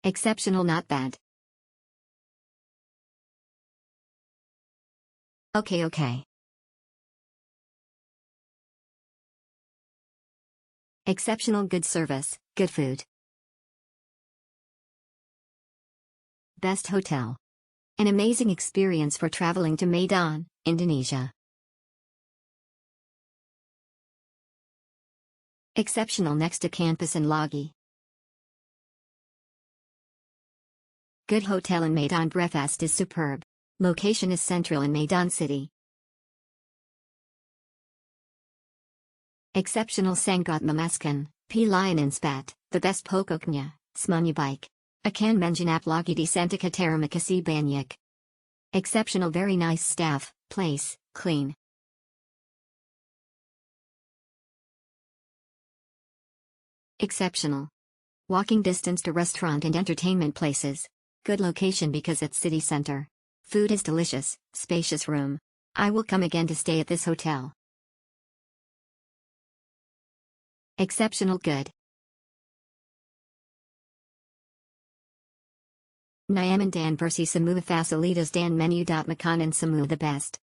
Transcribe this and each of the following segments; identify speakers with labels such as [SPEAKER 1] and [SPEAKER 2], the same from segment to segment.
[SPEAKER 1] Exceptional, not bad. Okay. Exceptional, good service, good food. Best hotel. An amazing experience for traveling to Medan, Indonesia. Exceptional, next to campus and loggy. Good hotel in Medan. Breakfast is superb. Location is central in Medan city. Exceptional, sangat memuaskan, pilihan inspat, the best pokoknya, semuanya baik. Akan menginap lagi di Santika, terima kasih banyak. Exceptional, very nice staff, place, clean. Exceptional. Walking distance to restaurant and entertainment places. Good location because it's city center. Food is delicious, spacious room. I will come again to stay at this hotel. Exceptional, good. Nyaman dan bersih semua fasilitas dan menu. Makanan semua the best.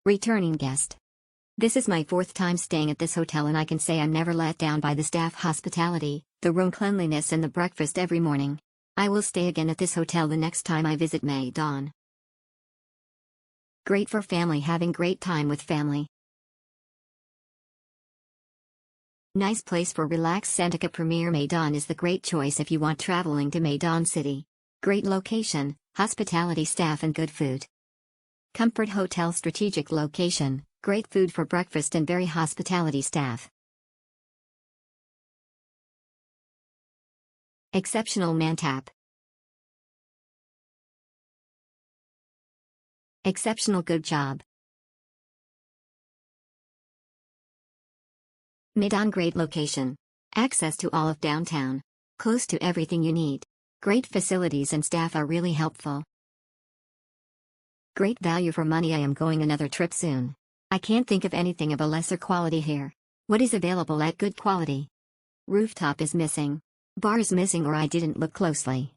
[SPEAKER 1] Returning guest. This is my 4th time staying at this hotel and I can say I'm never let down by the staff hospitality, the room cleanliness and the breakfast every morning. I will stay again at this hotel the next time I visit Medan. Great for family, having great time with family. Nice place for relax. Santika Premier Medan is the great choice if you want traveling to Medan city. Great location, hospitality staff and good food. Comfort hotel, strategic location, great food for breakfast and very hospitality staff. Exceptional, mantap. Exceptional, good job. Medan, great location. Access to all of downtown. Close to everything you need. Great facilities and staff are really helpful. Great value for money. I am going another trip soon. I can't think of anything of a lesser quality here. What is available at good quality? Rooftop is missing. Bar is missing or I didn't look closely.